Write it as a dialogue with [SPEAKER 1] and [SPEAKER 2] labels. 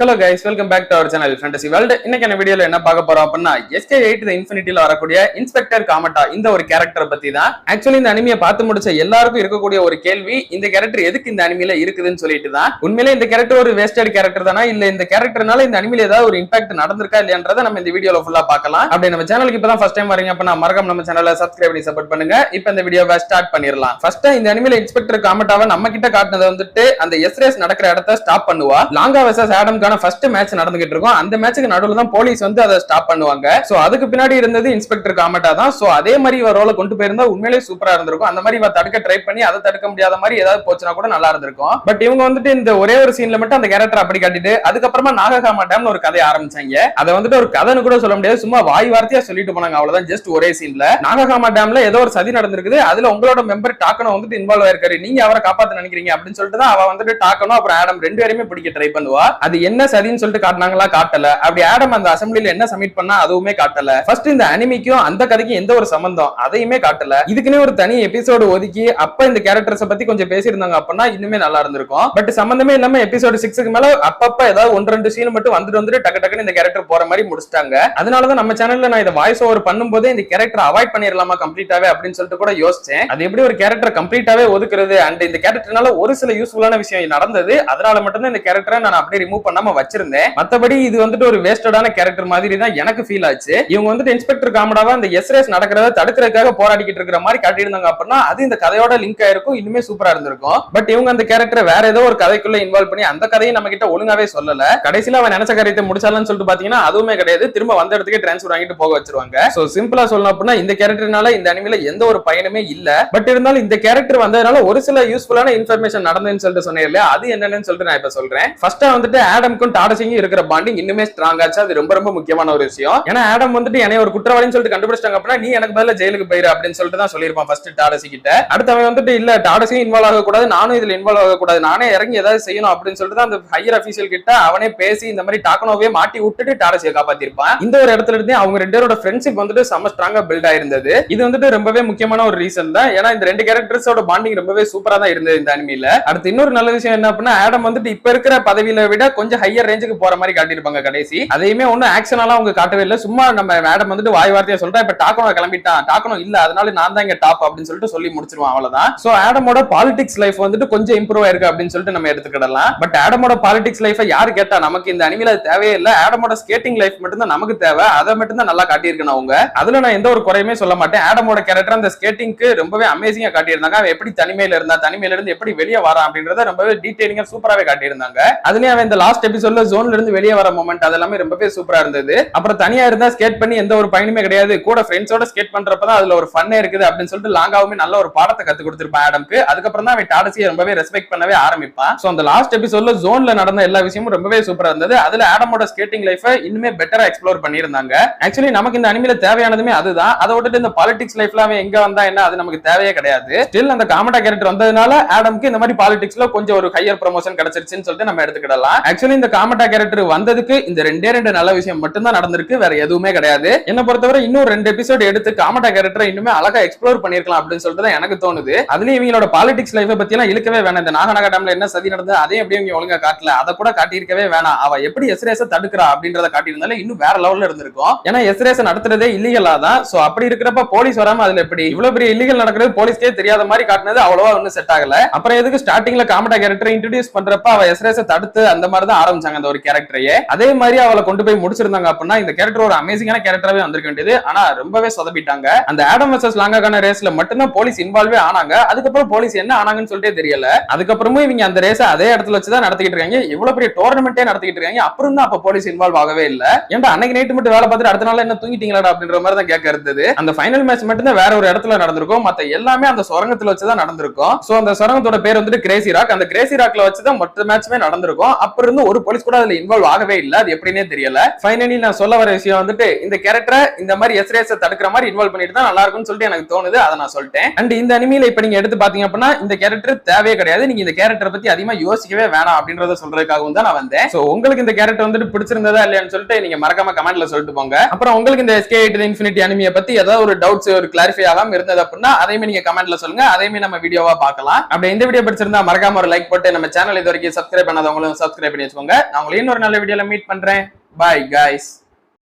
[SPEAKER 1] Hello guys, welcome back to our channel Fantasy World. இன்னைக்கு என்ன வீடியோல என்ன பார்க்க போறோம் அப்படின்னா SK8 the Infinityல வரக்கூடிய இன்ஸ்பெக்டர் காமட்டா இந்த ஒரு கேரக்டர் பத்தி தான். ஆக்சுவலி இந்த அனிமியை பார்த்து முடிச்ச எல்லாருக்கும் இருக்கக்கூடிய ஒரு கேள்வி, இந்த கேரக்டர் எதுக்கு இந்த அனிமில இருக்குதுன்னு சொல்லிட்டு தான். உண்மையிலே இந்த கேரக்டர் ஒரு வேஸ்டட் கேரக்டர் தானா இல்ல இந்த கேரக்டர்னால இந்த அனிமில ஏதாவது ஒரு இம்பாக்ட் நடந்திருக்கா இல்லையன்றதை நம்ம இந்த வீடியோல ஃபுல்லா பார்க்கலாம். அப்படி நம்ம சேனலுக்கு இப்பதான் ஃபர்ஸ்ட் டைம் வரீங்க அப்படின்னா மறக்காம நம்ம சேனலை சப்ஸ்கிரைப் பண்ணி சப்போர்ட் பண்ணுங்க. இப்போ இந்த வீடியோவை ஸ்டார்ட் பண்ணிரலாம். ஃபர்ஸ்ட் இந்த அனிமில இன்ஸ்பெக்டர் காமட்டாவை நம்ம கிட்ட காட்டுனது வந்துட்டு அந்த எஸ்ரேஸ் நடக்கிற இடத்தை ஸ்டாப் பண்ணுவா. லாங்கா வெர்சஸ் ஆடம்கான ஃபர்ஸ்ட் மேட்ச் நடந்துகிட்டு இருக்கும். அந்த மேட்சுக்கு நடுவுல தான் போலீஸ் வந்து அதை ஸ்டாப் பண்ணுவாங்க. சோ அதுக்கு பின்னாடி இருந்தது இன்ஸ்பெக்டர் காமட்டா தான். சோ அதே மாதிரி இவ ரோல கொண்டு போயிருந்தா உண்மையிலேயே சூப்பரா இருந்திருக்கும். அந்த மாதிரி இவ தடுக்க ட்ரை பண்ணி அதை தடுக்க முடியாத மாதிரி ஏதாவது போச்சுனா கூட நல்லா இருந்திருக்கும். பட் இவங்க வந்துட்டு இந்த ஒரே ஒரு சீன்ல மட்டும் அந்த கேரக்டர் அப்படி காட்டிட்டு அதுக்கப்புறமா நாககாமாட்டாம்னு ஒரு கதையை ஆரம்பிச்சாங்க. அதை வந்துட்டு ஒரு கதைன்னு கூட சொல்ல முடியாது, சும்மா வாய் வார்த்தையா சொல்லிட்டு போனாங்க அவ்வளவுதான். ஜஸ்ட் ஒரே சீன்ல நாககாமா டேம்ல ஏதோ ஒரு சதி நடந்திருக்குது, அதுல உங்களோட மெம்பர் டாக்கனோ வந்துட்டு இன்வால்வ் ஆயிருக்காரு, நீங்க அவரை காப்பாத்த நினைக்கிறீங்க அப்படின்னு சொல்லிட்டு தான் அவ வந்துட்டு டாக்கனோ அப்புறம் ஆடம் ரெண்டு பேருமே பிடிக்க ட்ரை பண்ணுவா. அது என்ன சதின்னு சொல்லிட்டு காட்டினாங்களா? காட்டல. அப்படி ஆடம் அந்த அசம்பிளில என்ன சப்மிட் பண்ணா அதுவுமே காட்டல. ஃபர்ஸ்ட் இந்த அனிமிக்கும் அந்த கதைக்கும் எந்த ஒரு சம்பந்தம் அதையுமே காட்டல. இதுக்குன்னே ஒரு தனி எபிசோடு ஒதுக்கி அப்ப இந்த கேரக்டர்ஸ் பத்தி கொஞ்சம் பேசியிருந்தாங்க அப்படின்னா இன்னுமே நல்லா இருந்திருக்கும். பட் சம்பந்தமே இல்லாம எபிசோடு 6க்கு மேல அப்பப்ப ஏதாவது ஒன்று ரெண்டு சீன் மட்டும் வந்துட்டு டக்கு டக்குன்னு இந்த கேரக்டர் போற மாதிரி முடிச்சிட்டாங்க. அதனாலதான் நம்ம சேனல்ல நான் இதை வாய்ஸ் ஓவர் பண்ணும்போது இந்த கேரக்டர் அவாய்ட் பண்ணிடலாமா கம்ப்ளீட்டாவே அப்படின்னு சொல்லிட்டு கூட யோசிச்சேன். அது எப்படி ஒரு கேரக்டர் கம்ப்ளீட்டாவே ஒதுக்குறது, அண்ட் இந்த கேரக்டர்னால ஒரு சில யூஸ்ஃபுல்லான விஷயம் நடந்தது, அதனால மட்டும் தான் இந்த கேரக்டரை நான் அப்படியே ரிமூவ் பண்ணாம வச்சிருந்தேன். மத்தபடி இது வந்துட்டு ஒரு வேஸ்டடான கேரக்டர் மாதிரி தான் எனக்கு ஃபீல் ஆச்சு. இவங்க வந்துட்டு இன்ஸ்பெக்டர் காமடாவா அந்த எஸ்ரேஸ் நடக்கிறத தடுக்கிறதுக்காக போராடிக்கிட்டு இருக்கிற மாதிரி காட்டியிருந்தாங்க அப்படின்னா அது இந்த கதையோட லிங்க் ஆயிருக்கும், இன்னுமே சூப்பரா இருந்திருக்கும். பட் இவங்க அந்த கேரக்டர் வேற ஏதோ ஒரு கதைக்குள்ள இன்வால்வ் பண்ணி அந்த கதையை நம்ம கிட்ட ஒழுங்காவே சொல்லல. கடைசியில அவன் நினைச்ச காரியத்தை முடிச்சாலன்னு சொல்லிட்டு பாத்தீங்கன்னா அதுவுமே கிடையாது, திரும்ப வந்த இடத்துக்கு டிரான்ஸ்ஃபர் வாங்கிட்டு போக வச்சிருவாங்க. சோ சிம்பிளா சொல்லணும் அப்படின்னா இந்த கேரக்டர்னால இந்த அனிமில எந்த ஒரு பயனுமே இல்ல. பட் இருந்தாலும் இந்த கேரக்டர் வந்ததுனால ஒரு சில யூஸ்ஃபுல்லான இன்ஃபர்மேஷன் நடந்ததுன்னு சொல்லிட்டு சொன்னேன் இல்லையா, அது என்னன்னு சொல்லிட்டு நான் இப்ப சொல்றேன். ஃபர்ஸ்ட் வந்துட்டு ஆடம்க்கும் டாடசிங்கும் இருக்கிற பாண்டிங் இன்னுமே ஸ்ட்ராங் ஆச்சு. அது ரொம்ப ரொம்ப முக்கியமான ஒரு விஷயம். ஏன்னா ஆடம் வந்துட்டு என்னை ஒரு குற்றவாளின்னு சொல்லிட்டு கண்டுபிடிச்சாங்க அப்படின்னா நீ எனக்கு பதிலா ஜெயிலுக்கு போயிரு அப்படின்னு சொல்லிட்டு தான் சொல்லியிருப்பான் ஃபர்ஸ்ட் டாடசி கிட்ட. அடுத்தவன் வந்துட்டு இல்ல டாடசியும் இன்வால்வ் ஆக கூடாது, நானும் இதுல இன்வால்வ் ஆக கூடாது, நானே இறங்கி ஏதாவது செய்யணும் அப்படின்னு சொல்லிட்டு அந்த ஹையர் அபிஷியல் கிட்ட அவனே பேசி இந்த மாதிரி டாக்கனோவே மாட்டி விட்டுட்டு டாடசியை காப்பாத்திருப்பான். இந்த ஒரு இடத்துல இருந்து அவங்க ரெண்டு பேரோட ஃப்ரெண்ட்ஷிப் வந்துட்டு செம ஸ்ட்ராங்கா பில்ட் ஆயிருந்தது. இது வந்துட்டு ரொம்பவே முக்கியமான ஒரு ரீசன் தான். ஏன்னா இந்த ரெண்டு கேரக்டர்ஸோட பாண்டிங் ரொம்பவே சூப்பரா தான் இருந்தது இந்த அனிமில. அடுத்து இன்னொரு நல்ல விஷயம் என்ன அப்படின்னா ஆடம் வந்துட்டு இப்ப இருக்கிற பதவியில விட கொஞ்சம் ஹையர் ரேஞ்சுக்கு போற மாதிரி காட்டியிருப்பாங்க கடைசி. அதையுமே ஒன்னும் ஆக்ஷனாலாம் அவங்க காட்டவே இல்லை, சும்மா நம்ம ஆடம் வந்துட்டு வாய் வார்த்தையா சொல்றா இப்ப டாக்கனோ கிளம்பிட்டான், டாக்கனோ இல்ல அதனால நான் தான் இங்க டாப் அப்படின்னு சொல்லிட்டு சொல்லி முடிச்சிருவான் அவ்வளவுதான். சோ ஆடமோட பாலிடிக்ஸ் லைஃப் வந்துட்டு கொஞ்சம் இம்ப்ரூவ் ஆயிருக்கு அப்படின்னு சொல்லிட்டு நம்ம எடுத்துக்கிடலாம். பட் ஆடமோட பாலிடிக்ஸ் லைஃப் யாரு கேட்டா நமக்கு இந்த அனிமில தேவையே இல்ல, ஆடமோட ஸ்கேட்டிங் லைஃப் மட்டும் தான் நமக்கு தேவை, அதை மட்டும் தான் நல்லா காட்டியிருக்கணும் அவங்க. அதுல நான் எந்த ஒரு குறையுமே சொல்ல மாட்டேன். ஆடமோட கேரக்டர் அந்த ஸ்கேட்டிங்க்கு ரொம்பவே அமேசிங்கா காட்டியிருந்தாங்க. அவன் எப்படி தனிமையில இருந்தா தனிமையில இருந்து எப்படி வெளியே வரான் அப்படின்றத ரொம்பவே டீடைலிங்கா சூப்பராவே காட்டியிருந்தாங்க. அதுலயே அவன் இந்த லாஸ்ட் எபிசோட்ல ஜோன்ல இருந்து வெளியே வர மொமெண்ட் அதெல்லாமே ரொம்பவே சூப்பரா இருந்தது. அப்புறம் தனியா இருந்தா ஸ்கேட் பண்ணி எந்த ஒரு பயனுமே கிடையாது, கூட ஃப்ரெண்ட்ஸோட ஸ்கேட் பண்றப்பதான் அதுல ஒரு ஃபன்னே இருக்குது அப்படின்னு சொல்லிட்டு லாங்காவுமே நல்ல ஒரு பாடத்தை கத்து கொடுத்திருப்பான் ஆடம்க்கு. அதுக்கப்புறம் தான் அவன் டாடசியை ரொம்பவே ரெஸ்பெக்ட் பண்ணவே ஆரம்பிப்பான். சோ அந்த லாஸ்ட் எபிசோட்ல ஜோன்ல நடந்த எல்லா விஷயமும் ரொம்பவே சூப்பரா இருந்தது. அதுல ஆடமோட ஸ்கேட்டிங் லைஃப் இன்னுமே பெட்டரா எக்ஸ்ப்ளோர் பண்ணியிருந்தாங்க. ஆக்சுவலி நமக்கு இந்த அனிமில தேவையானதுமே அதுதான். அதை விட்டுட்டு இந்த பாலிடிக்ஸ் லைஃப்ல அவன் எங்க வந்தா என்ன அது நமக்கு தேவையே கிடையாது. ஸ்டில் அந்த காமட்டா கேரக்டர் வந்ததுனால ஆடம்க்கு இந்த மாதிரி பாலிடிக்ஸ்ல கொஞ்சம் ஒரு ஹையர் ப்ரமோஷன் கிடைச்சிருச்சுன்னு சொல்லிட்டு நம்ம எடுத்துக்கிடலாம். ஆக்சுவலி இந்த காமட்டா கேரக்டர் வந்ததுக்கு இந்த ரெண்டே ரெண்டு நல்ல விஷயம் மட்டும் தான் நடந்திருக்கு, வேற எதுவுமே கிடையாது. என்ன பொறுத்தவரை இன்னும் ரெண்டு எபிசோட் எடுத்து காமட்டா கேரக்டர் இன்னுமே அழகா எக்ஸ்ப்ளோர் பண்ணிருக்கலாம் அப்படின்னு சொல்லிட்டு தான் எனக்கு தோணுது. அதுலயும் இவங்களோட பாலிடிக்ஸ் லைஃப் பத்தி எல்லாம் இழுக்கவே வேணாம். இந்த நாகநாகா டேம்ல என்ன சதி நடந்தது அதே எப்படி இவங்க ஒழுங்கா காட்டல, அதை கூட காட்டியிருக்கவே வேணாம். அவ எப்படி எஸ்ரேஸ தடுக்கிறா அப்படின்றத காட்டியிருந்தாலே இன்னும் வேற லெவல்ல இருந்திருக்கும். ஏன்னா எஸ்ரேஸ் நடத்துறதே இல்லீகலா தான். சோ அப்படி இருக்கிறப்ப போலீஸ் வராம அதுல எப்படி இவ்வளவு பெரிய இல்லீகல் நடக்கிறது போலீஸ்க்கே தெரியாத மாதிரி காட்டினது அவ்வளவா ஒன்னும் செட் ஆகல. அப்புறம் எதுக்கு ஸ்டார்டிங்ல காமட்டா கேரக்டர் இன்ட்ரோடியூஸ் பண்றப்ப அவ எஸ்ரேஸ தடுத்து அந்த மாதிரி தான் ஆரம்பிச்சாங்க அந்த ஒரு கேரக்டரையே. அதே மாதிரி அவளை கொண்டு போய் முடிச்சிருந்தாங்க அப்படின்னா இந்த கேரக்டர் ஒரு அமேசிங்கான கேரக்டராவே வந்திருக்க வேண்டியது. ஆனா ரொம்பவே சொதப்பிட்டாங்க. அந்த ஆடம் வெர்சஸ் லாங்காகான ரேஸ்ல மட்டும்தான் போலீஸ் இன்வால்வே ஆனாங்க. அதுக்கப்புறம் போலீஸ் என்ன ஆனாங்கன்னு சொல்லிட்டே தெரியல. அதுக்கப்புறமும் இவங்க அந்த ரேஸை அதே இடத்துல வச்சுதான் நடத்திக்கிட்டு இருக்காங்க. இவ்வளவு பெரிய டோர்னமெண்டே நடத்திக்கிட்டு இருக்காங்க, அப்புறம் தான் அப்ப போலீஸ் இன்வால்வ் ஆகவே இல்ல. ஏன்டா அன்னைக்கு நைட்டு மட்டும் வேலை பார்த்துட்டு அடுத்த நாள் என்ன தூங்கிட்டீங்களா அப்படின்ற மாதிரி தான் கேட்க இருந்தது. அந்த ஃபைனல் மேட்ச் மட்டும் தான் வேற ஒரு இடத்துல நடந்திருக்கும், மத்த எல்லாமே அந்த சுரங்கத்துல வச்சுதான் நடந்திருக்கும். சோ அந்த சுரங்கத்தோட பேர் வந்துட்டு கிரேசி ராக். அந்த கிரேசி ராக்ல வச்சுதான் மொத்த மேட்ச்மே நடந்திருக்கும். அப்புறம் இருந்து ஒரு போலீஸ் கூட அதுல இன்வால்வ் ஆகவே இல்ல. அது எப்படின்னே தெரியல. ஃபைனலி நான் சொல்ல வர விஷயம் வந்துட்டு இந்த கேரக்டரை இந்த மாதிரி எஸ்ரேஸை தடுக்கிற மாதிரி இன்வால்வ் பண்ணிட்டு தான் நல்லா இருக்கும்னு சொல்லிட்டு எனக்கு தோணுது. அதை நான் சொல்லிட்டேன். அண்ட் இந்த அனிமில இப்ப நீங்க எடுத்து பாத்தீங்க அப்படின்னா இந்த கேரக்டர் தேவையே கிடையாது. நீங்க இந்த கேரக்டரை பத்தி அதிகமா யோசிக்கவே வேணாம் அப்படின்றத சொல்றதுக்காகவும் தான் நான் வந்தேன். சோ உங்களுக்கு இந்த கேரக்டர் வந்துட்டு பிடிச்சிருந்ததா இல்லையான்னு சொல்லிட்டு நீங்க மறக்காம கமெண்ட்ல சொல்லிட்டு போங்க. அப்புறம் உங்களுக்கு இந்த SK8 the Infinity அனிமியை பத்தி ஏதாவது ஒரு டவுட்ஸ் ஒரு கிளாரிஃபை ஆகாம இருந்தது அப்படின்னா அதையுமே நீங்க கமெண்ட்ல சொல்லுங்க. அதையுமே நம்ம வீடியோவா பார்க்கலாம். அப்படி இந்த வீடியோ பிடிச்சிருந்தா மறக்காம ஒரு லைக் போட்டு நம்ம சேனல் இது வரைக்கும் சப்ஸ்கிரைப் பண்ணாதவங்களும் சப்ஸ்கிரைப் பண்ணி வச்சுக்கோங்க. நான் உங்களை இன்னொரு நல்ல வீடியோல மீட் பண்றேன். பாய் guys.